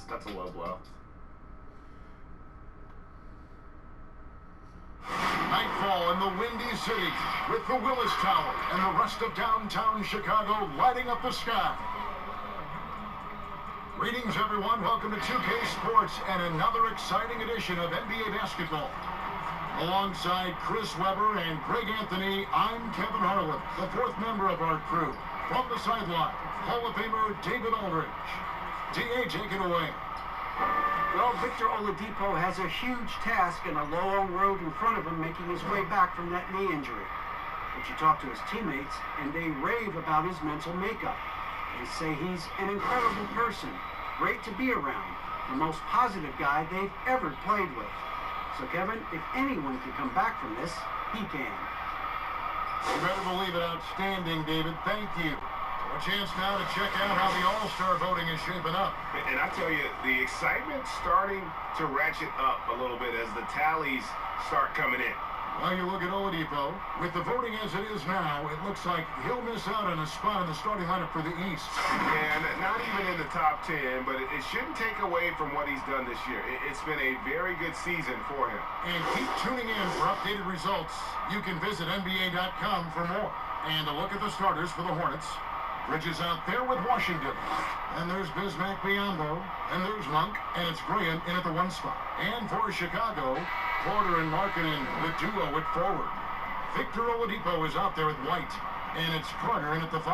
that's a low blow. Nightfall in the Windy City with the Willis Tower and the rest of downtown Chicago lighting up the sky. Greetings, everyone. Welcome to 2K Sports and another exciting edition of NBA basketball. Alongside Chris Webber and Greg Anthony, I'm Kevin Harlan, the fourth member of our crew. From the sideline, Hall of Famer David Aldridge. D.A., take it away. Well, Victor Oladipo has a huge task and a long road in front of him making his way back from that knee injury. But you talk to his teammates, and they rave about his mental makeup. They say he's an incredible person, great to be around, the most positive guy they've ever played with. So, Kevin, if anyone can come back from this, he can. You better believe it. Outstanding, David. Thank you. A chance now to check out how the All-Star voting is shaping up. And I tell you, the excitement's starting to ratchet up a little bit as the tallies start coming in. Well, you look at Oladipo. With the voting as it is now, it looks like he'll miss out on a spot in the starting lineup for the East. And not even in the top 10, but it shouldn't take away from what he's done this year. It's been a very good season for him. And keep tuning in for updated results. You can visit NBA.com for more. And a look at the starters for the Hornets. Bridges out there with Washington. And there's Bismack Biyombo. And there's Monk. And it's Graham in at the 1 spot. And for Chicago, Porter and Markkanen, the duo at forward. Victor Oladipo is out there with White. And it's Carter in at the 5.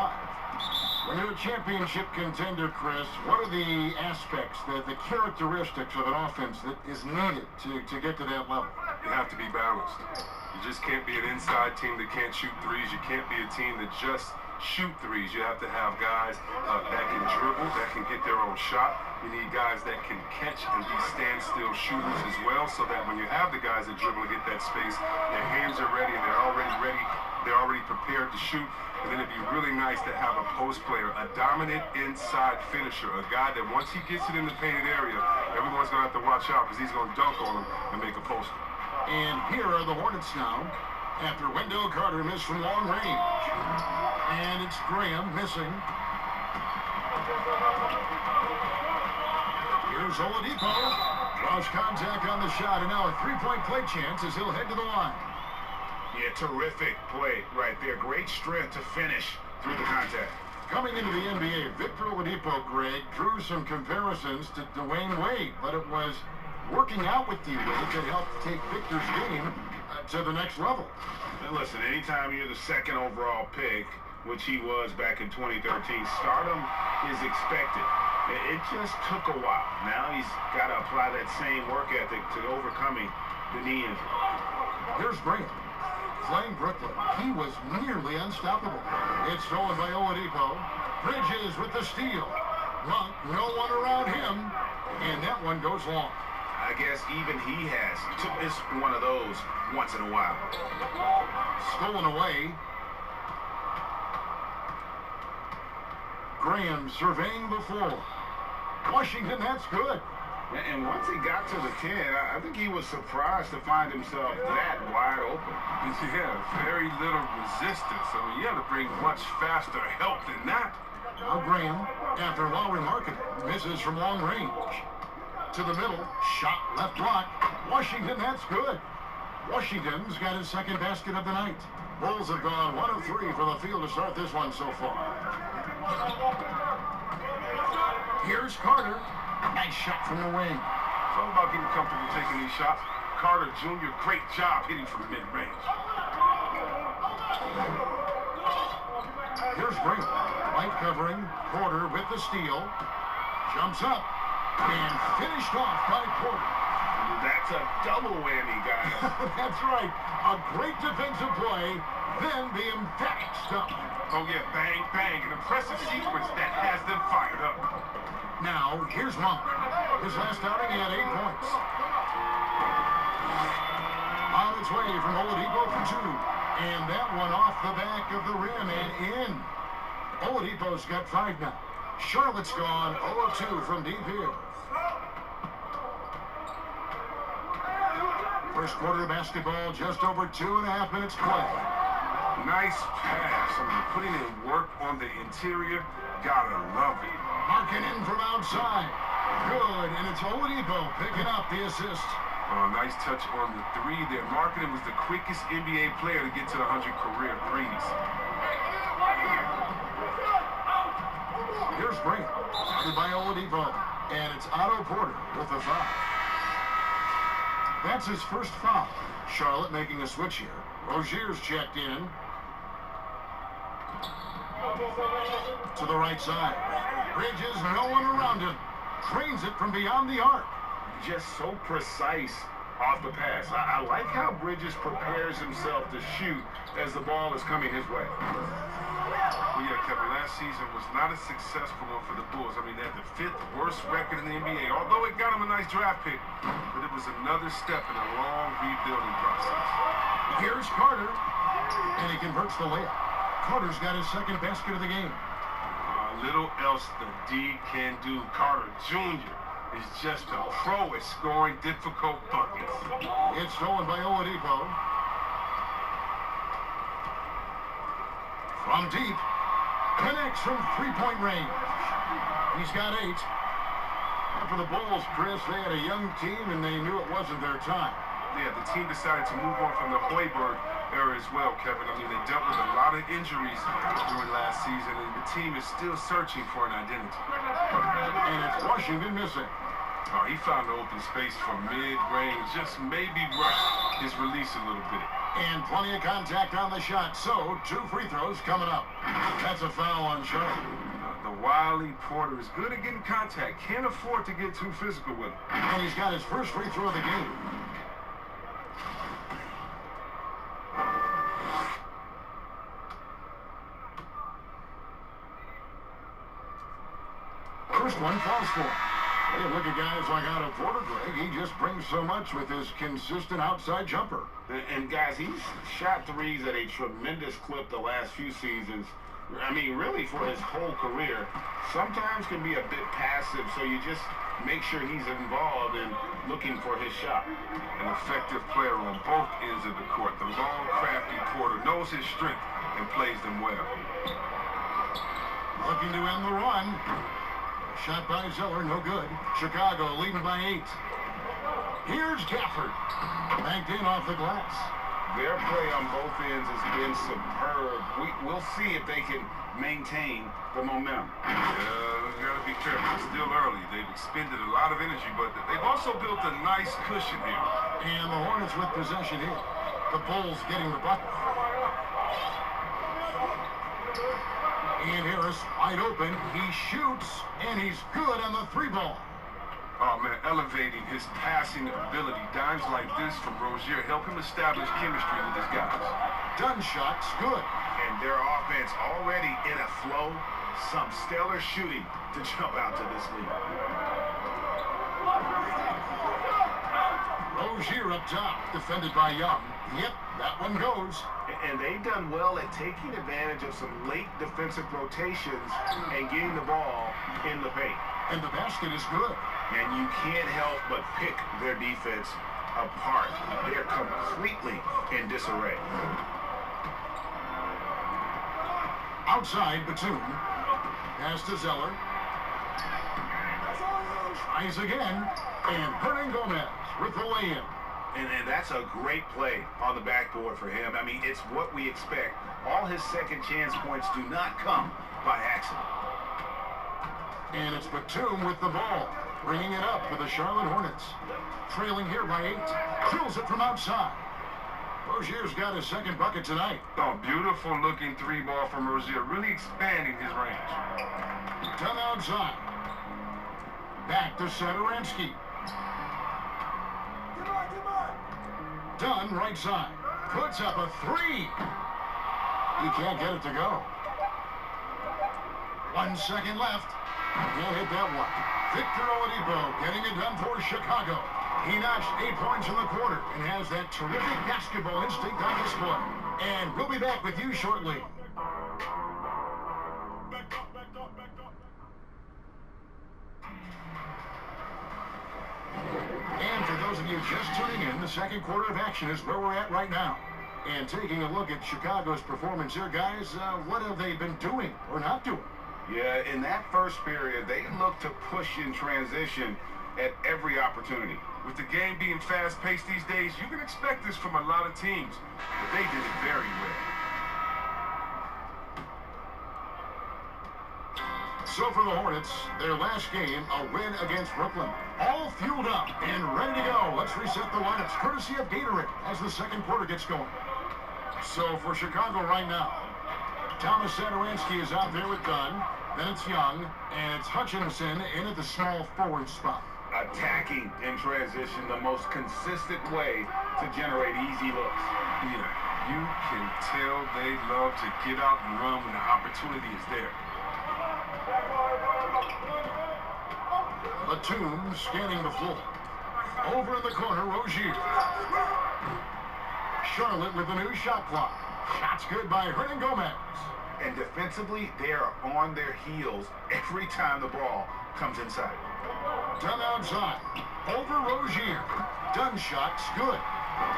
When you're a championship contender, Chris, what are the aspects, the characteristics of an offense that is needed to get to that level? You have to be balanced. You just can't be an inside team that can't shoot threes. You can't be a team that just shoot threes. You have to have guys that can dribble, that can get their own shot. You need guys that can catch and be standstill shooters as well, so that when you have the guys that dribble and get that space, their hands are ready and they're already prepared to shoot. And then it'd be really nice to have a post player, a dominant inside finisher, a guy that once he gets it in the painted area, everyone's going to have to watch out because he's going to dunk on him and make a poster. And here are the Hornets now after Wendell Carter missed from long range. And it's Graham missing. Here's Oladipo. Draws contact on the shot, and now a three-point play chance as he'll head to the line. Yeah, terrific play right there. Great strength to finish through the contact. Coming into the NBA, Victor Oladipo, Greg, drew some comparisons to Dwayne Wade, but it was working out with D-Wade that helped take Victor's game to the next level. And listen, anytime you're the second overall pick, which he was back in 2013, stardom is expected. It just took a while. Now he's got to apply that same work ethic to overcoming the knee injury. Here's Graham. Playing Brooklyn. He was nearly unstoppable. It's stolen by Oladipo. Bridges with the steal. Monk, no one around him. And that one goes long. I guess even he has to miss one of those once in a while. Stolen away. Graham surveying the floor. Washington, that's good. And once he got to the 10, I think he was surprised to find himself that wide open. Yeah, very little resistance, so you have to bring much faster help than that. Now Graham, after Lauri Markkanen, misses from long range. To the middle, shot left block. Washington, that's good. Washington's got his second basket of the night. Bulls have gone 1 of 3 from the field to start this one so far. Here's Carter. Nice shot from the wing. It's all about getting comfortable taking these shots. Carter Jr., great job hitting from mid-range. Here's Graham. White covering. Porter with the steal. Jumps up. And finished off by Porter. That's a double whammy, guys. That's right. A great defensive play, then the emphatic stop. Oh, yeah, bang, bang. An impressive sequence that has them fired up. Now, here's Monk. His last outing, he had 8 points. On its way from Oladipo for 2. And that one off the back of the rim and in. Oladipo's got 5 now. Charlotte's gone 0 of 2 from deep here. First quarter of basketball, just over 2.5 minutes play. Nice pass. I mean, putting in work on the interior. Gotta love it. Markkanen from outside. Good, and it's Oladipo picking up the assist. Nice touch on the three there. Marketing was the quickest NBA player to get to the 100 career threes. Here's Grant, guarded by Oladipo, and it's Otto Porter with the foul. That's his first foul. Charlotte making a switch here. Rozier's checked in. To the right side. Bridges, no one around him. Drains it from beyond the arc. Just so precise off the pass. I like how Bridges prepares himself to shoot as the ball is coming his way. Well, yeah, Kevin, last season was not a successful one for the Bulls. I mean, they had the 5th worst record in the NBA, although it got them a nice draft pick. But it was another step in a long rebuilding process. Here's Carter, and he converts the layup. Carter's got his second basket of the game. Little else the D can do. Carter Jr. is just a pro at scoring difficult buckets. It's stolen by Oladipo. From deep. Connects from three-point range. He's got 8. For the Bulls, Chris, they had a young team, and they knew it wasn't their time. Yeah, the team decided to move on from the Hoiberg era as well, Kevin. I mean, they dealt with a lot of injuries during last season, and the team is still searching for an identity. And it's Washington missing. Oh, he found the open space for mid-range, just maybe rushed his release a little bit. And plenty of contact on the shot, so 2 free throws coming up. That's a foul on Charlotte. The wily Porter is good at getting contact, can't afford to get too physical with him. And he's got his first free throw of the game. First one falls for him. Hey, look at guys like Otto Porter, Greg. He just brings so much with his consistent outside jumper. And guys, he's shot threes at a tremendous clip the last few seasons. I mean, really for his whole career. Sometimes can be a bit passive, so you just make sure he's involved in looking for his shot. An effective player on both ends of the court. The long, crafty Porter knows his strength and plays them well. Looking to end the run. Shot by Zeller, no good. Chicago leading by 8. Here's Gafford. Banked in off the glass. Their play on both ends has been superb. We'll see if they can maintain the momentum. Got to be careful. It's still early. They've expended a lot of energy, but they've also built a nice cushion here. And the Hornets with possession here. The Bulls getting the bucket. Ian Harris wide open. He shoots, and he's good on the 3-ball. Oh, man, elevating his passing ability. Dimes like this from Rozier help him establish chemistry with his guys. Done shot's good. And their offense already in a flow. Some stellar shooting to jump out to this lead. Rozier up top, defended by Young. Yep, that one goes. And they've done well at taking advantage of some late defensive rotations and getting the ball in the paint. And the basket is good. And you can't help but pick their defense apart. They're completely in disarray. Outside, Batum. Pass to Zeller. Tries again. And Hernan Gomez with the lay-in. And that's a great play on the backboard for him. I mean, it's what we expect. All his second chance points do not come by accident. And it's Batum with the ball, bringing it up for the Charlotte Hornets. Trailing here by 8. Drills it from outside. Rozier's got his second bucket tonight. Oh, beautiful looking 3-ball from Rozier, really expanding his range. Done outside. Back to Satoransky. Dunn right side. Puts up a 3. He can't get it to go. 1 second left. Can't hit that one. Victor Oladipo getting it done for Chicago. He notched 8 points in the quarter and has that terrific basketball instinct on display. And we'll be back with you shortly. And for those of you just tuning in, the second quarter of action is where we're at right now. And taking a look at Chicago's performance here, guys, what have they been doing or not doing? Yeah, in that first period, they looked to push in transition at every opportunity. With the game being fast-paced these days, you can expect this from a lot of teams, but they did it very well. So for the Hornets, their last game, a win against Brooklyn. All fueled up and ready to go. Let's reset the lineups, courtesy of Gatorade, as the second quarter gets going. So for Chicago right now, Thomas Satoransky is out there with Dunn. Then it's Young, and it's Hutchinson in at the small forward spot. Attacking in transition, the most consistent way to generate easy looks. Yeah, you can tell they love to get out and run when the opportunity is there. Batum scanning the floor. Over in the corner, Rozier. Charlotte with the new shot clock. Shots good by Hernan Gomez. And defensively, they are on their heels every time the ball comes inside. Dunn outside. Over Rozier. Dunn shot's good.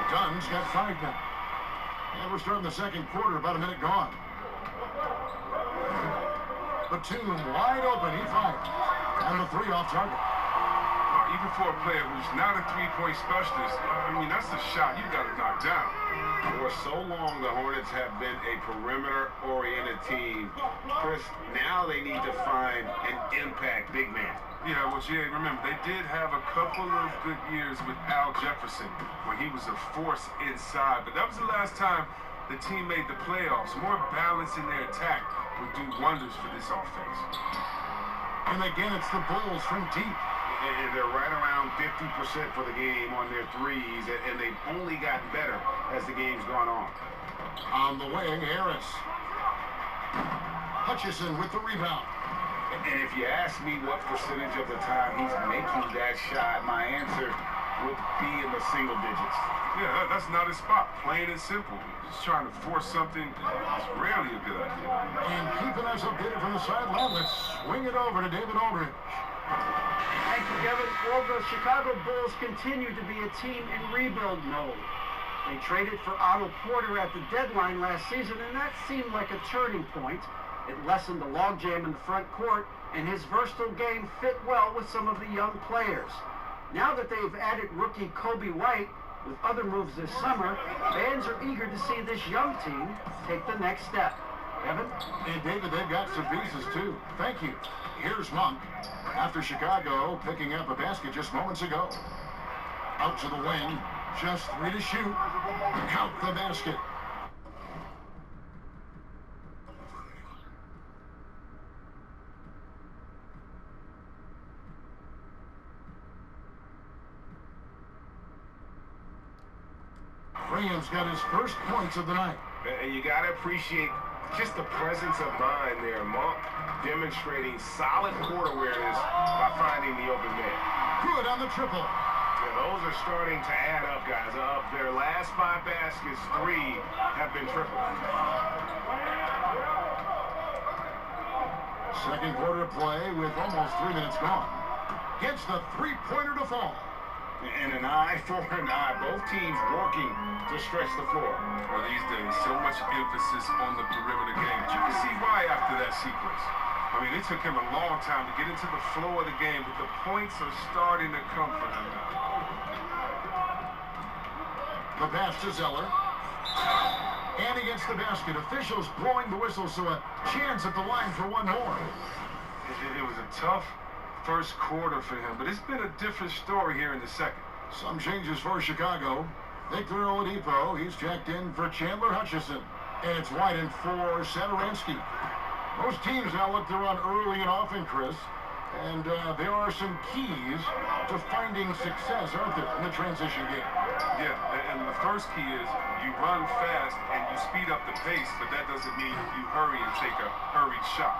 Dunn's got 5 now. And we're starting the second quarter, about a minute gone. Batum wide open, he fires. And the 3 off target. Even for a player who's not a three-point specialist, I mean, that's a shot you got to knock down. For so long, the Hornets have been a perimeter-oriented team. Chris, now they need to find an impact big man. Yeah, well, Jay, remember, they did have a couple of good years with Al Jefferson when he was a force inside, but that was the last time the team made the playoffs. More balance in their attack would do wonders for this offense. And again, it's the Bulls from deep. And they're right around 50% for the game on their threes, and they've only gotten better as the game's gone on. On the wing, Harris. Hutchison with the rebound. And if you ask me what percentage of the time he's making that shot, my answer would be in the single digits. Yeah, that's not his spot. Plain and simple. Just trying to force something is rarely a good idea. And keeping us updated from the sideline, let's swing it over to David Aldridge. Thank you, Kevin. Well, the Chicago Bulls continue to be a team in rebuild mode. They traded for Otto Porter at the deadline last season, and that seemed like a turning point. It lessened the logjam in the front court, and his versatile game fit well with some of the young players. Now that they've added rookie Kobe White, with other moves this summer, fans are eager to see this young team take the next step. Kevin? And David, they've got some pieces too. Thank you. Here's Monk. After Chicago picking up a basket just moments ago. Out to the wing. Just 3 to shoot. Count the basket. Williams got his first points of the night. And you got to appreciate just the presence of mind there. Monk demonstrating solid court awareness by finding the open man. Good on the triple. Yeah, those are starting to add up, guys. Of their last 5 baskets, 3 have been triples. Second quarter play with almost 3 minutes gone. Gets the 3-pointer to fall. And an eye for an eye. Both teams working to stretch the floor. Well, these days, so much emphasis on the perimeter game. But you can see why after that sequence. I mean, it took him a long time to get into the flow of the game, but the points are starting to come for him now. The pass to Zeller. And against the basket. Officials blowing the whistle, so a chance at the line for one more. It was a tough first quarter for him, but it's been a different story here in the second. Some changes for Chicago. Victor Oladipo, he's checked in for Chandler Hutchison. And it's White for Satoransky. Most teams now look to run early and often, Chris. And there are some keys to finding success, aren't there, in the transition game? Yeah, and the first key is you run fast and you speed up the pace, but that doesn't mean you hurry and take a hurried shot.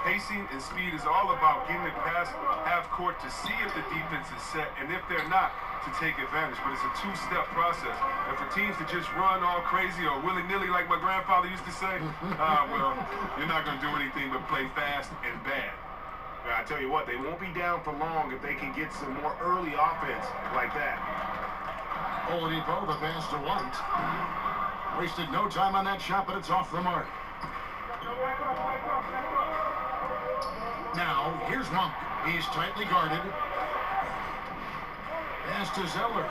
Pacing and speed is all about getting it past half court to see if the defense is set, and if they're not, to take advantage. But it's a 2-step process. And for teams to just run all crazy or willy-nilly like my grandfather used to say, well, you're not going to do anything but play fast and bad. I tell you what, they won't be down for long if they can get some more early offense like that. Oladipo, the pass to White. Wasted no time on that shot, but it's off the mark. Now, here's Monk. He's tightly guarded. Pass to Zeller.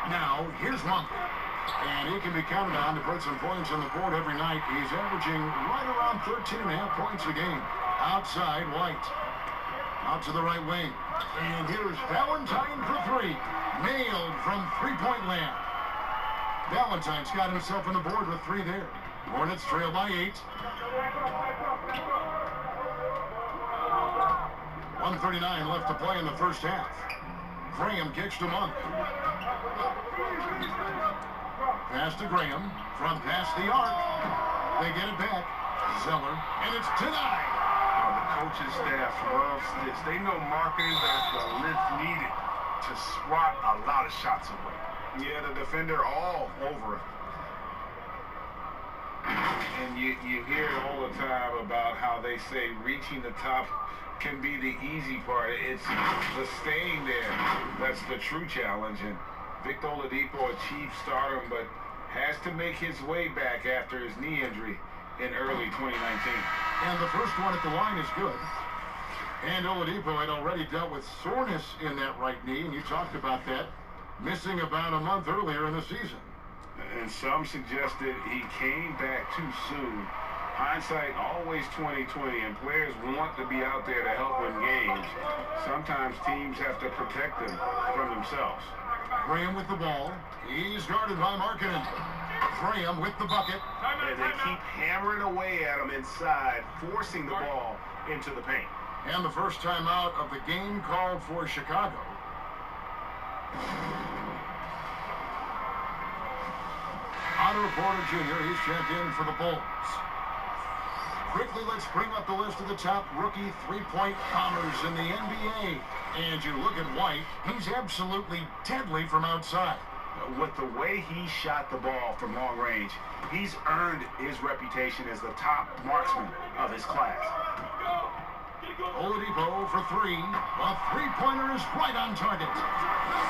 Now, here's Monk. And he can be counted on to put some points on the board every night. He's averaging right around 13.5 points a game. Outside, White. Out to the right wing. And here's Valentine for three. Nailed from three-point land. Valentine's got himself on the board with three there. Hornets trail by 8. 1:39 left to play in the first half. Graham kicks to Monk. Pass to Graham. Front pass the arc. They get it back. Zeller. And it's denied. The coaching staff loves this. They know Markkanen has the lift needed to swat a lot of shots away. Yeah, the defender all over it. And you hear it all the time about how they say reaching the top can be the easy part. It's the staying there that's the true challenge. And Victor Oladipo achieved stardom, but has to make his way back after his knee injury in early 2019. And the first one at the line is good. And Oladipo had already dealt with soreness in that right knee, and you talked about that, missing about a month earlier in the season. And some suggested he came back too soon. Hindsight always 20/20, and players want to be out there to help win games. Sometimes teams have to protect them from themselves. Graham with the ball. He's guarded by Markkanen. Graham with the bucket. And they keep hammering away at him inside, forcing the ball into the paint. And the first timeout of the game called for Chicago. Otto Porter Jr., he's checked in for the Bulls. Quickly, let's bring up the list of the top rookie three-point bombers in the NBA. And you look at White, he's absolutely deadly from outside. With the way he shot the ball from long range, he's earned his reputation as the top marksman of his class. Oladipo for three. A three-pointer is right on target.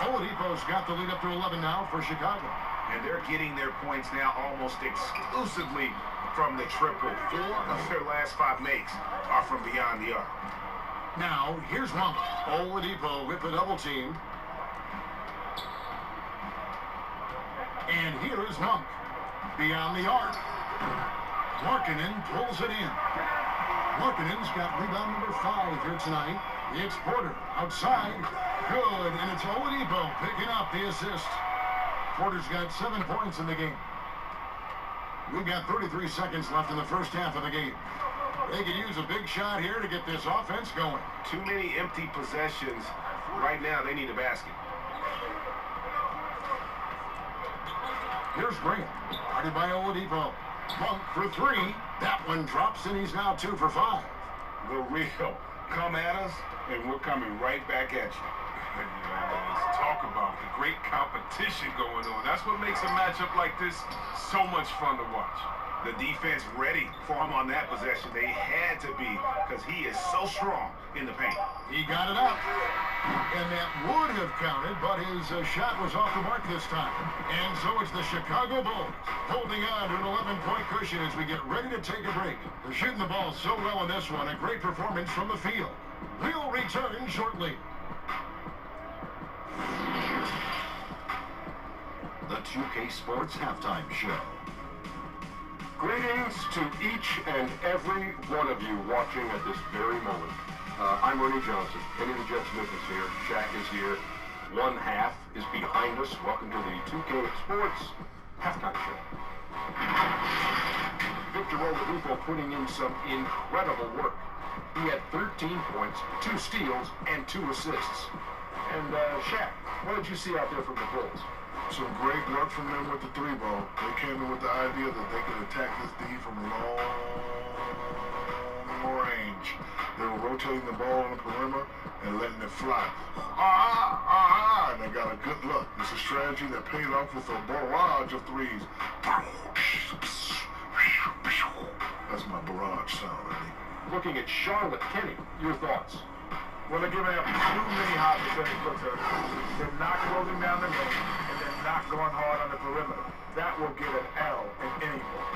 Oladipo's got the lead up to 11 now for Chicago. And they're getting their points now almost exclusively from the triple. 4 of their last 5 makes are from beyond the arc. Now, here's Monk. Oladipo with the double team. And here is Monk. Beyond the arc. Markkanen pulls it in. Markkanen's got rebound number 5 here tonight. It's Porter outside. Good, and it's Oladipo picking up the assist. Porter's got 7 points in the game. We've got 33 seconds left in the first half of the game. They could use a big shot here to get this offense going. Too many empty possessions. Right now, they need a basket. Here's Graham. Guarded by Oladipo. Monk for 3. That one drops, and he's now 2 for 5. The real. Come at us, and we're coming right back at you. Let's talk about the great competition going on. That's what makes a matchup like this so much fun to watch. The defense ready for him on that possession. They had to be, because he is so strong in the paint. He got it up. And that would have counted, but his shot was off the mark this time. And so it's the Chicago Bulls holding on to an 11-point cushion as we get ready to take a break. They're shooting the ball so well in this one. A great performance from the field. We'll return shortly. The 2K Sports Halftime Show. Greetings to each and every one of you watching at this very moment. I'm Ernie Johnson. Kenny the Jet Smith is here. Shaq is here. One half is behind us. Welcome to the 2K Sports Halftime Show. Victor Oladipo putting in some incredible work. He had 13 points, 2 steals, and 2 assists. And Shaq, what did you see out there from the Bulls? Some great work from them with the 3-ball. They came in with the idea that they could attack this D from long range. They were rotating the ball on the perimeter and letting it fly. And they got a good look. It's a strategy that paid off with a barrage of threes. That's my barrage sound, Eddie. Looking at Charlotte, Kenny, your thoughts? Well, they're giving up too many high percentage looks. They're not closing down the lane, and they're not going hard on the perimeter. That will get an L in any ball.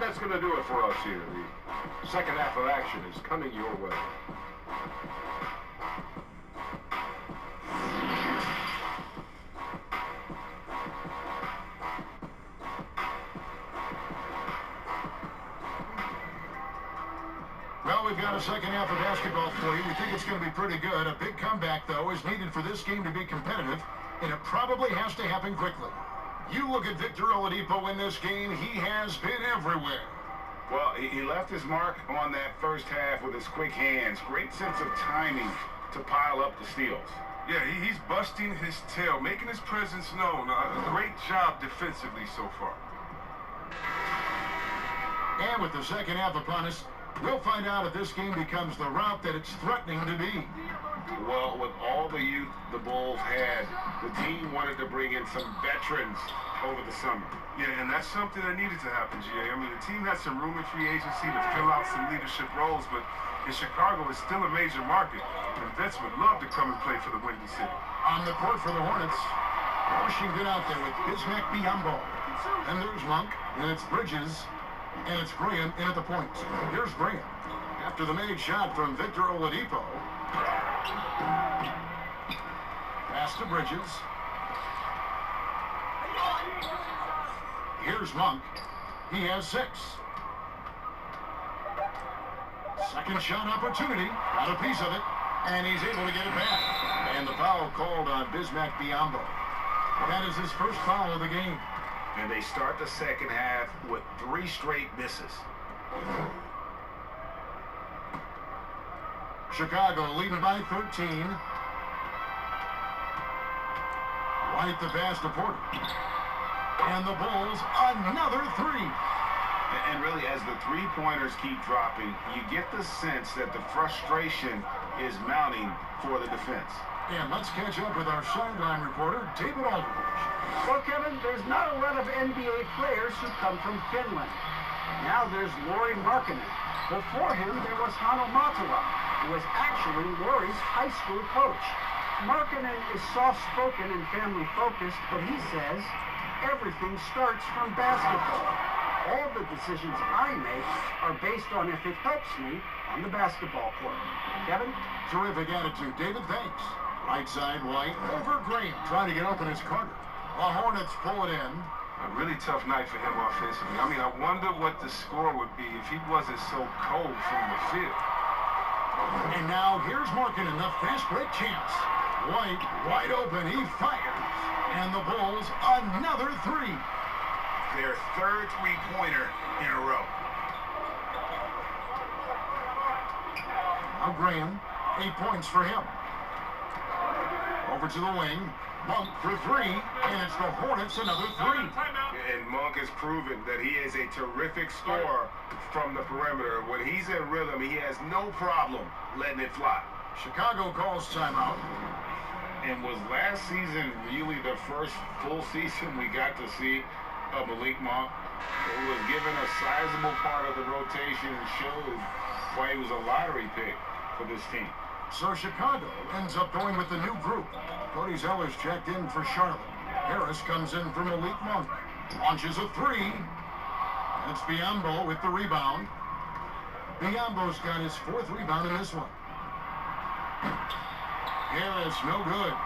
And that's going to do it for us here. The second half of action is coming your way. Well, we've got a second half of basketball for you. We think it's going to be pretty good. A big comeback, though, is needed for this game to be competitive, and it probably has to happen quickly. You look at Victor Oladipo in this game, he has been everywhere. Well, he left his mark on that first half with his quick hands. Great sense of timing to pile up the steals. Yeah, he's busting his tail, making his presence known. A great job defensively so far. And with the second half upon us, we'll find out if this game becomes the route that it's threatening to be. Well, with all the youth the Bulls had, the team wanted to bring in some veterans over the summer. Yeah, and that's something that needed to happen, GA. I mean, the team had some room in free agency to fill out some leadership roles, but in Chicago, it's still a major market, and vets would love to come and play for the Windy City. On the court for the Hornets, Washington out there with Bismack Biyombo. And there's Monk, and it's Bridges, and it's Graham in at the point. Here's Graham. After the made shot from Victor Oladipo. Pass to Bridges. Here's Monk. He has 6. Second shot opportunity. Got a piece of it. And he's able to get it back. And the foul called on Bismack Biyombo. That is his first foul of the game. And they start the second half with 3 straight misses. Chicago leading by 13. White the pass to Porter. And the Bulls, another 3. And really, as the three-pointers keep dropping, you get the sense that the frustration is mounting for the defense. And let's catch up with our sideline reporter, David Aldridge. Well, Kevin, there's not a lot of NBA players who come from Finland. Now there's Lauri Markkanen. Before him, there was Hanno Matala, who was actually Lauri's high school coach. Markkanen is soft-spoken and family-focused, but he says everything starts from basketball. All the decisions I make are based on if it helps me on the basketball court. Kevin? Terrific attitude, David. Thanks. Right side, White over Graham, trying to get open his Carter. The Hornets pull it in. A really tough night for him offensively. I mean, I wonder what the score would be if he wasn't so cold from the field. And now here's Markkanen, the fast break chance. White wide open, he fires. And the Bulls, another 3. Their third three-pointer in a row. Now Graham, 8 points for him. Over to the wing. Monk for 3, and it's the Hornets another 3. And Monk has proven that he is a terrific scorer from the perimeter. When he's in rhythm, he has no problem letting it fly. Chicago calls timeout. And was last season really the first full season we got to see of Malik Monk? Who was given a sizable part of the rotation and showed why he was a lottery pick for this team. So Chicago ends up going with the new group. Cody Zeller's checked in for Charlotte. Harris comes in for Malik Monk. Launches a 3. It's Biyombo with the rebound. Biyombo's got his 4th rebound in this one. Harris, no good.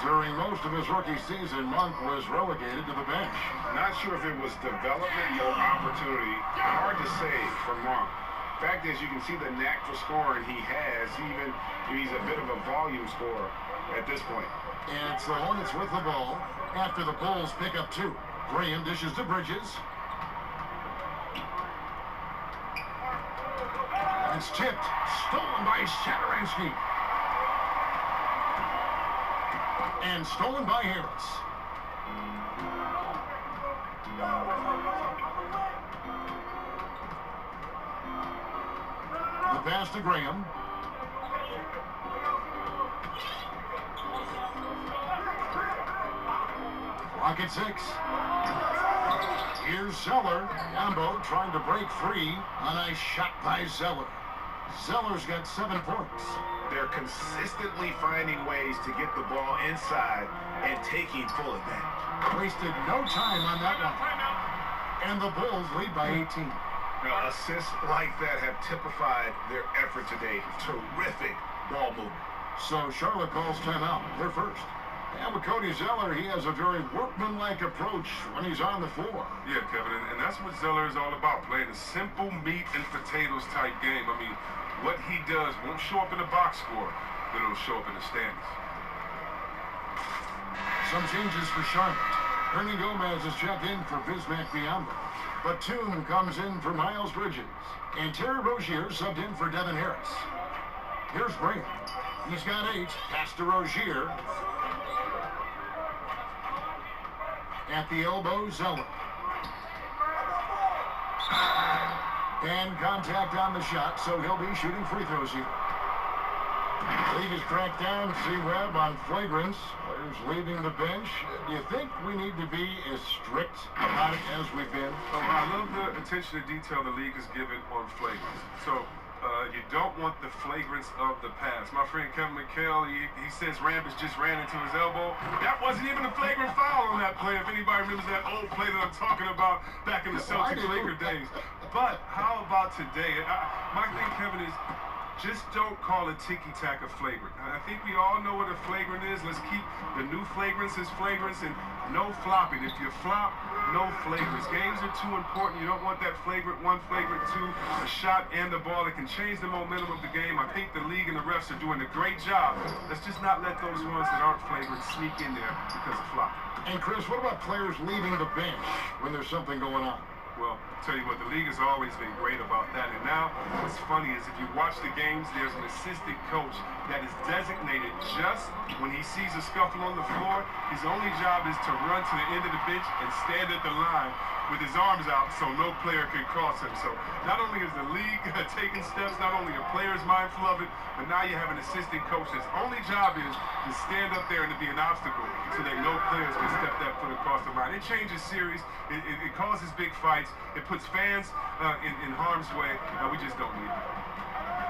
During most of his rookie season, Monk was relegated to the bench. Not sure if it was development or opportunity. Hard to say for Monk. Fact is, you can see the knack for scoring he has, even if he's a bit of a volume scorer at this point. And it's the Hornets with the ball after the Bulls pick up 2. Graham dishes to Bridges. It's tipped, stolen by Satoransky. And stolen by Harris. The pass to Graham. Clock at 6. Here's Zeller. Biyombo trying to break free. A nice shot by Zeller. Zeller's got 7 points. They're consistently finding ways to get the ball inside and taking full advantage. Wasted no time on that one. And the Bulls lead by 18. Now, assists like that have typified their effort today. Terrific ball movement. So Charlotte calls timeout. They're first. And with Cody Zeller, he has a very workmanlike approach when he's on the floor. Yeah, Kevin, and that's what Zeller is all about, playing a simple meat and potatoes type game. I mean, what he does won't show up in the box score, but it'll show up in the standings. Some changes for Charlotte. Ernie Gomez is checked in for Bismack Biyombo. Batum comes in for Miles Bridges. And Terry Rozier subbed in for Devin Harris. Here's Graham. He's got 8. Pass to Rozier. At the elbow, Zeller. And contact on the shot, so he'll be shooting free throws here. League has cracked down C-Webb on flagrants. Players leaving the bench. Do you think we need to be as strict about it as we've been? Oh, I love the attention to detail the league has given on flagrants. So, you don't want the flagrants of the past. My friend Kevin McHale, he says Rambis just ran into his elbow. That wasn't even a flagrant foul on that play, if anybody remembers that old play that I'm talking about back in the Celtics-Laker days. But how about today? My thing, Kevin, is just don't call a ticky-tack a flagrant. I think we all know what a flagrant is. Let's keep the new flagrants as flagrants and no flopping. If you flop, no flagrants. Games are too important. You don't want that flagrant 1, flagrant 2, a shot and the ball that can change the momentum of the game. I think the league and the refs are doing a great job. Let's just not let those ones that aren't flagrant sneak in there because of flopping. And Chris, what about players leaving the bench when there's something going on? Well, I'll tell you what, the league has always been great about that. And now, what's funny is if you watch the games, there's an assistant coach that is designated just when he sees a scuffle on the floor. His only job is to run to the end of the bench and stand at the line with his arms out so no player can cross him. So not only is the league taking steps, not only are players mindful of it, but now you have an assistant coach that's only job is to stand up there and to be an obstacle so that no players can step that foot across the line. It changes series. It causes big fights. It puts fans in harm's way. We just don't need it.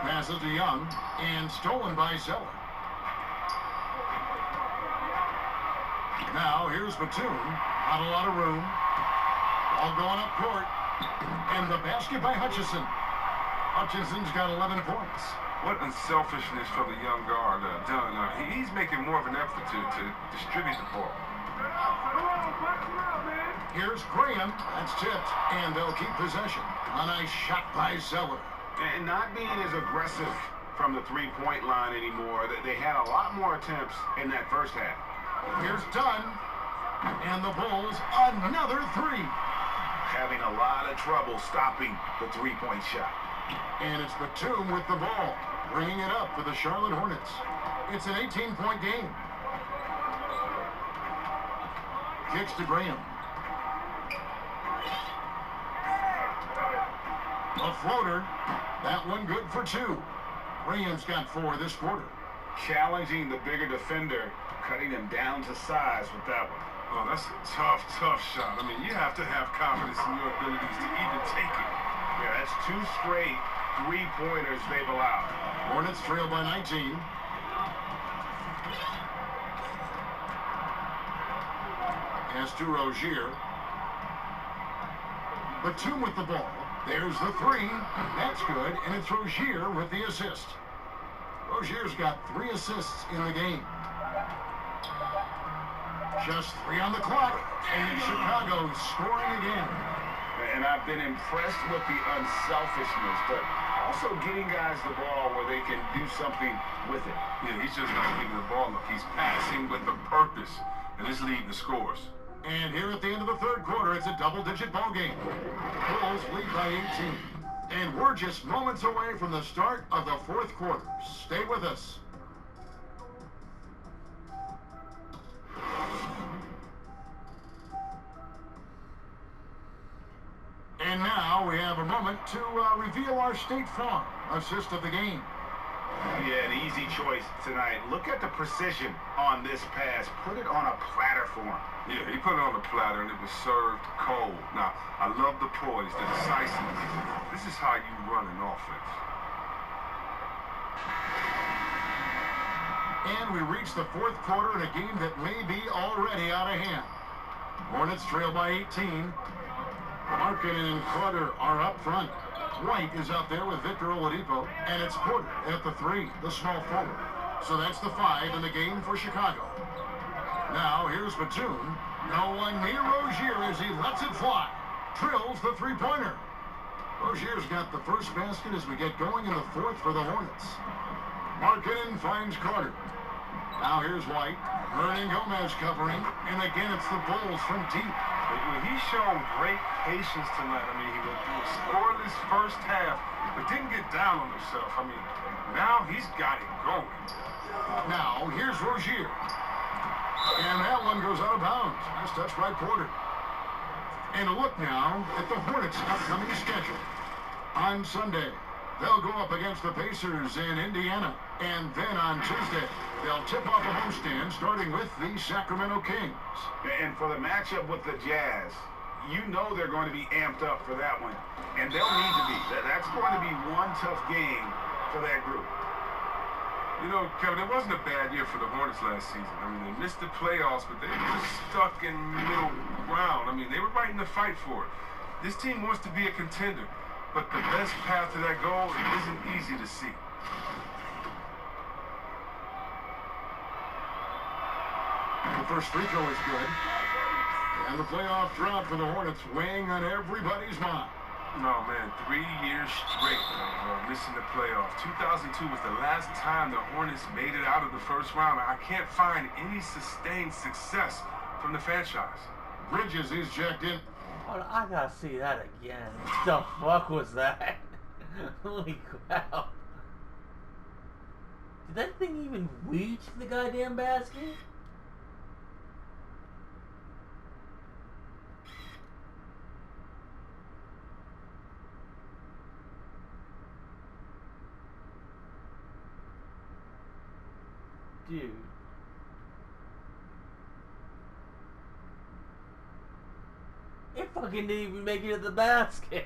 Passes to Young and stolen by Zeller. Now here's Batum. Not a lot of room. All going up court. And the basket by Hutchison. Hutchison's got 11 points. What unselfishness from the young guard done. He's making more of an effort to distribute the ball. Here's Graham. That's tipped. And they'll keep possession. A nice shot by Zeller. And not being as aggressive from the three-point line anymore. They had a lot more attempts in that first half. Here's Dunn. And the Bulls, another 3. Having a lot of trouble stopping the three-point shot. And it's Batum with the ball, bringing it up for the Charlotte Hornets. It's an 18-point game. Kicks to Graham. A floater. That one good for 2. Graham's got 4 this quarter. Challenging the bigger defender, cutting him down to size with that one. Oh, that's a tough shot. I mean, you have to have confidence in your abilities to even take it. Yeah, that's 2 straight three-pointers they've allowed. Hornets trail by 19. Pass to Rozier. Batum with the ball. There's the 3. That's good, and it's Rozier with the assist. Rozier's got 3 assists in the game. Just 3 on the clock, and Chicago scoring again. And I've been impressed with the unselfishness, but also getting guys the ball where they can do something with it. Yeah, he's just not giving the ball up. He's passing with a purpose, and it's leading the scores. And here at the end of the third quarter, it's a double-digit ball game. Bulls lead by 18. And we're just moments away from the start of the fourth quarter. Stay with us. And now we have a moment to reveal our State Farm assist of the game. Yeah, an easy choice tonight. Look at the precision on this pass. Put it on a platter form. Yeah, he put it on a platter and it was served cold. Now, I love the poise, the decisiveness. This is how you run an offense. And we reach the fourth quarter in a game that may be already out of hand. Hornets trail by 18. Larkin and Carter are up front. White is out there with Victor Oladipo, and it's Porter at the 3, the small forward. So that's the 5 in the game for Chicago. Now here's Batum. No one near Rozier as he lets it fly. Drills the three-pointer. Rozier's got the first basket as we get going in the 4th for the Hornets. Markkanen finds Carter. Now here's White. Hernan Gomez covering, and again it's the Bulls from deep. He's shown great patience tonight. I mean, he went through a scoreless first half, but didn't get down on himself. I mean, now he's got it going. Now here's Rozier. And that one goes out of bounds. Nice touch by Porter. And a look now at the Hornets' upcoming schedule. On Sunday, they'll go up against the Pacers in Indiana. And then on Tuesday, they'll tip off a homestand starting with the Sacramento Kings. And for the matchup with the Jazz, you know they're going to be amped up for that one. And they'll need to be. That's going to be one tough game for that group. You know, Kevin, it wasn't a bad year for the Hornets last season. I mean, they missed the playoffs, but they were stuck in middle ground. I mean, they were right in the fight for it. This team wants to be a contender, but the best path to that goal isn't easy to see. The first free throw is good. And the playoff drought for the Hornets weighing on everybody's mind. No, man, 3 years straight of missing the playoffs. 2002 was the last time the Hornets made it out of the first round. I can't find any sustained success from the franchise. Bridges is jacked in. Oh, I gotta see that again. What the fuck was that? Holy crap. Did that thing even reach the goddamn basket? Dude. It fucking didn't even make it to the basket.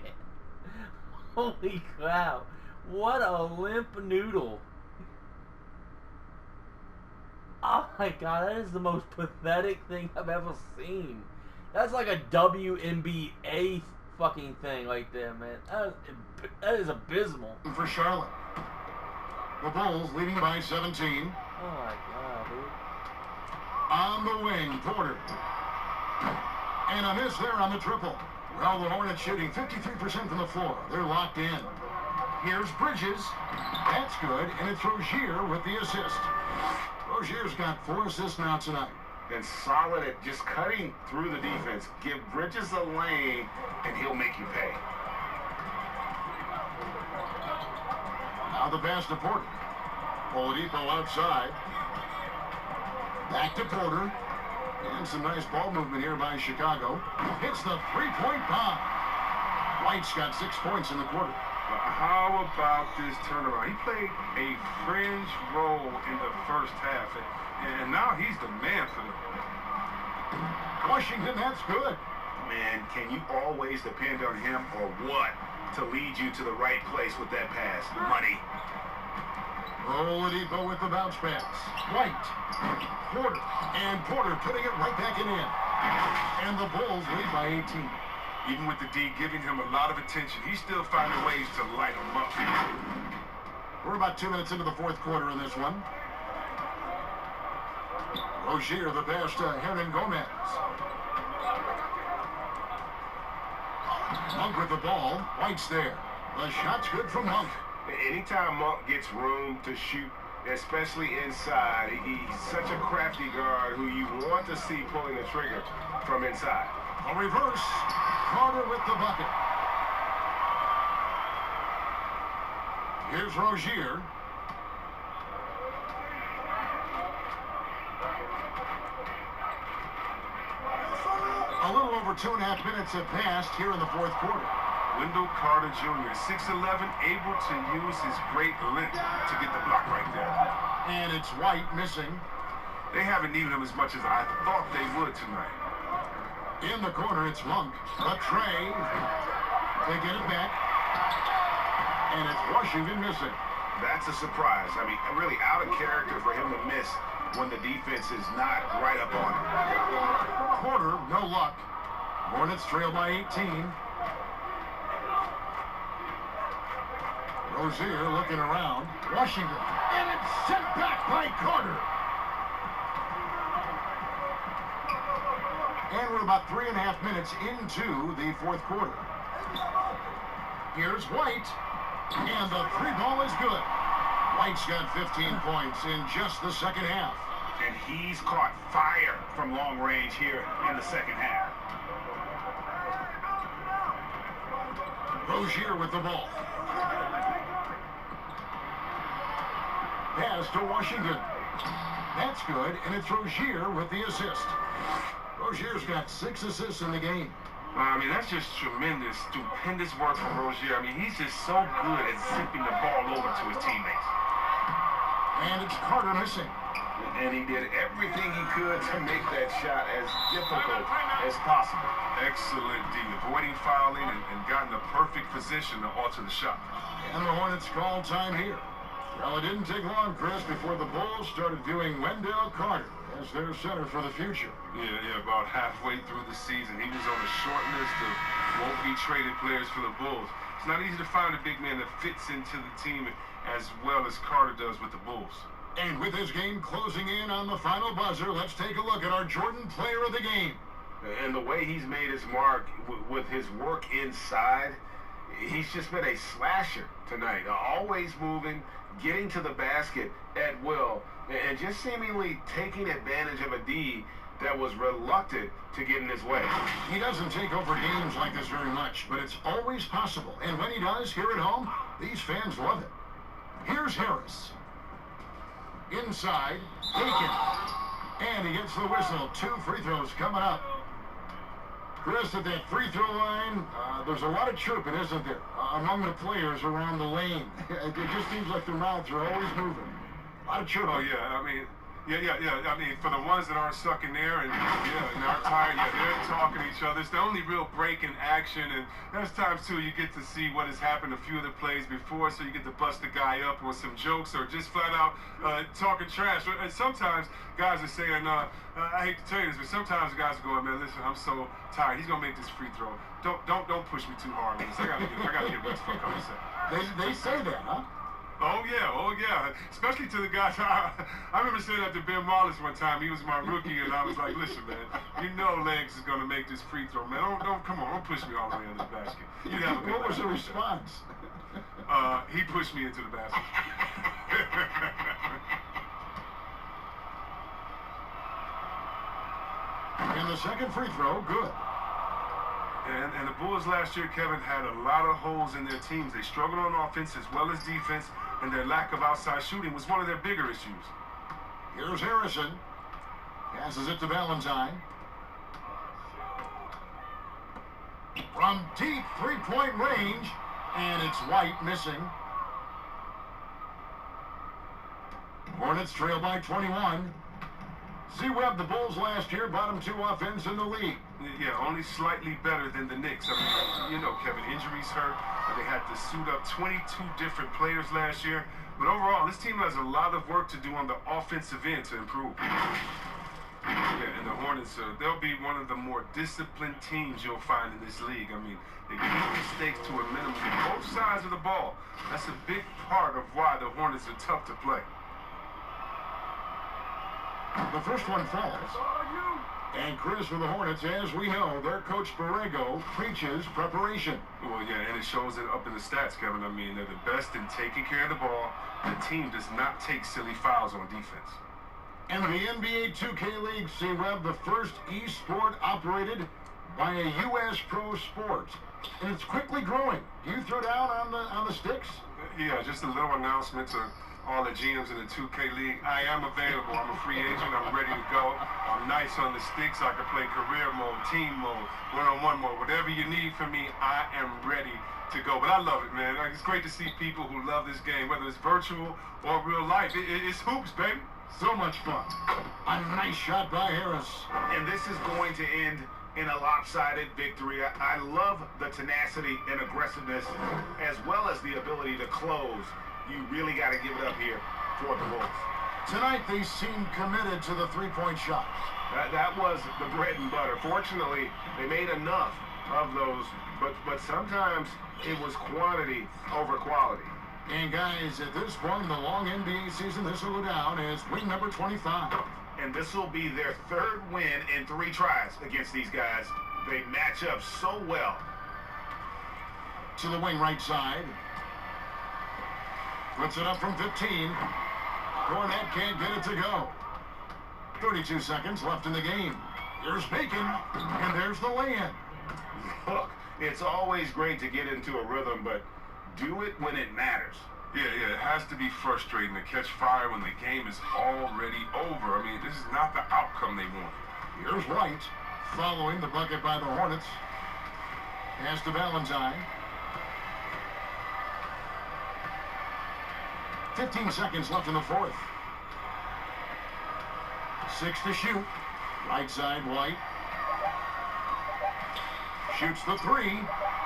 Holy crap. What a limp noodle. Oh my god, that is the most pathetic thing I've ever seen. That's like a WNBA fucking thing like that, man. That is abysmal. For Charlotte. The Bulls leading by 17. Oh my god, dude. On the wing, Porter. And a miss there on the triple. Well, the Hornets shooting 53% from the floor. They're locked in. Here's Bridges. That's good, and it's Rozier with the assist. Rozier's got 4 assists now tonight. And solid at just cutting through the defense. Give Bridges a lane, and he'll make you pay. Now the pass to Porter. Oladipo outside. Back to Porter. And some nice ball movement here by Chicago. Hits the three-point bomb. White's got 6 points in the quarter. How about this turnaround? He played a fringe role in the first half, and now he's the man for them. Washington, that's good. Man, can you always depend on him or what to lead you to the right place with that pass? Money. Oladipo with the bounce pass. White. Porter. And Porter putting it right back in. And the Bulls lead by 18. Even with the D giving him a lot of attention, he's still finding ways to light him up. We're about 2 minutes into the 4th quarter in this one. Rozier, the pass to Hernan Gomez. Monk with the ball. White's there. The shot's good from Monk. Anytime Monk gets room to shoot, especially inside, he's such a crafty guard who you want to see pulling the trigger from inside. A reverse. Carter with the bucket. Here's Rozier. A little over 2.5 minutes have passed here in the 4th quarter. Wendell Carter Jr., 6'11", able to use his great length to get the block right there. And it's White missing. They haven't needed him as much as I thought they would tonight. In the corner, it's Monk. A tray. They get it back. And it's Washington missing. That's a surprise. I mean, really out of character for him to miss when the defense is not right up on him. Porter, no luck. Hornets trail by 18. Rozier looking around. Washington. And it's sent back by Carter. And we're about 3.5 minutes into the fourth quarter. Here's White. And the three ball is good. White's got 15 points in just the second half. And he's caught fire from long range here in the second half. Rozier with the ball. Pass to Washington. That's good, and it's Rozier with the assist. Rozier's got 6 assists in the game. I mean, that's just tremendous, stupendous work from Rozier. I mean, he's just so good at zipping the ball over to his teammates. And it's Carter missing. And he did everything he could to make that shot as difficult as possible. Excellent D, avoiding fouling and got in the perfect position to alter the shot. And the Hornets call time here. Well, it didn't take long, Chris, before the Bulls started viewing Wendell Carter as their center for the future. Yeah, about halfway through the season. He was on a short list of won't-be-traded players for the Bulls. It's not easy to find a big man that fits into the team as well as Carter does with the Bulls. And with this game closing in on the final buzzer, let's take a look at our Jordan Player of the Game. And the way he's made his mark with his work inside, he's just been a slasher tonight. Always moving, getting to the basket at will, and just seemingly taking advantage of a D that was reluctant to get in his way. He doesn't take over games like this very much, but it's always possible. And when he does, here at home, these fans love it. Here's Harris. Inside, Aiken. And he gets the whistle. 2 free throws coming up. Chris, at that free throw line, there's a lot of chirping, isn't there, among the players around the lane. It just seems like their mouths are always moving. A lot of chirping. Oh, yeah, I mean, I mean, for the ones that aren't stuck in there and, and aren't tired, they're talking to each other. It's the only real break in action, and there's times, too, you get to see what has happened a few of the plays before, so you get to bust the guy up with some jokes or just flat out talking trash. And sometimes guys are saying, I hate to tell you this, but sometimes guys are going, man, listen, I'm so tired. He's going to make this free throw. Don't push me too hard on this. I got to get rest for a couple of seconds. They say that, huh? Oh yeah. Especially to the guys. I remember saying that to Ben Wallace one time. He was my rookie, and I was like, listen, man, you know Legs is going to make this free throw, man. Come on, don't push me all the way into the basket. You have a good What was the response? He pushed me into the basket. And the second free throw, good. And the Bulls last year, Kevin, had a lot of holes in their teams. They struggled on offense as well as defense, and their lack of outside shooting was one of their bigger issues. Here's Harrison. Passes it to Valentine. From deep three-point range, and it's White missing. Hornets trail by 21. Z-Webb, the Bulls last year, bottom 2 offense in the league. Yeah, only slightly better than the Knicks. I mean, you know, Kevin, injuries hurt. They had to suit up 22 different players last year. But overall, this team has a lot of work to do on the offensive end to improve. Yeah, and the Hornets, they'll be one of the more disciplined teams you'll find in this league. I mean, they keep mistakes to a minimum on both sides of the ball. That's a big part of why the Hornets are tough to play. The first one falls. And Chris, for the Hornets, as we know, their coach Borrego preaches preparation. Well, yeah, and it shows it up in the stats, Kevin. I mean, they're the best in taking care of the ball. The team does not take silly fouls on defense. And the NBA 2K League, C-Webb, the first e-sport operated by a U.S. pro sport. And it's quickly growing. Do you throw down on the sticks? Yeah, just a little announcement to all the GMs in the 2K League. I am available. I'm a free agent. I'm ready to go. I'm nice on the sticks. I can play career mode, team mode, one-on-one mode. Whatever you need from me, I am ready to go. But I love it, man. It's great to see people who love this game, whether it's virtual or real life. It's hoops, baby. So much fun. A nice shot by Harris. And this is going to end in a lopsided victory. I love the tenacity and aggressiveness as well as the ability to close. You really got to give it up here for the Bulls. Tonight, they seem committed to the three-point shot. That was the bread and butter. Fortunately, they made enough of those, but sometimes it was quantity over quality. And guys, at this point in the long NBA season, this will go down as win number 25. And this will be their third win in 3 tries against these guys. They match up so well. To the wing right side. Puts it up from 15. Cornette can't get it to go. 32 seconds left in the game. Here's Bacon, and there's the lay-in. Look, it's always great to get into a rhythm, but do it when it matters. Yeah, it has to be frustrating to catch fire when the game is already over. I mean, this is not the outcome they want. Here's White, following the bucket by the Hornets. Pass to Valentine. 15 seconds left in the fourth. 6 to shoot. Right side, White. Shoots the 3.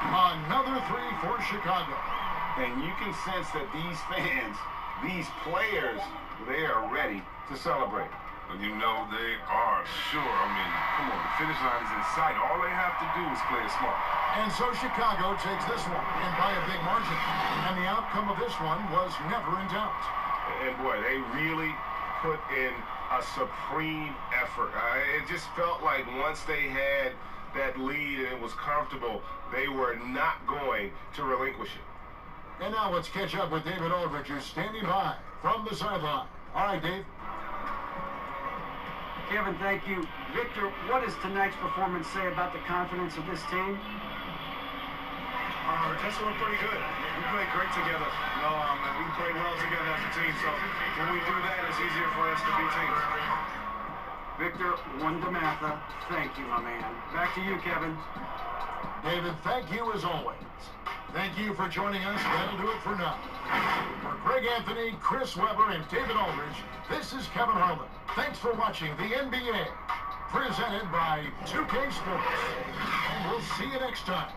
Another 3 for Chicago. And you can sense that these fans, these players, they are ready to celebrate. And you know they are, sure. I mean, come on, the finish line is in sight. All they have to do is play it smart. And so Chicago takes this one, and by a big margin. And the outcome of this one was never in doubt. And boy, they really put in a supreme effort. It just felt like once they had that lead and it was comfortable, they were not going to relinquish it. And now let's catch up with David Aldridge, who's standing by from the sideline. All right, Dave. Kevin, thank you. Victor, what does tonight's performance say about the confidence of this team? Just we're pretty good. We play great together. And we play well together as a team. So when we do that, it's easier for us to beat teams. Victor Wondamata, thank you, my man. Back to you, Kevin. David, thank you as always. Thank you for joining us. That'll do it for now. For Greg Anthony, Chris Webber, and David Aldridge, this is Kevin Harlan. Thanks for watching the NBA, presented by 2K Sports. And we'll see you next time.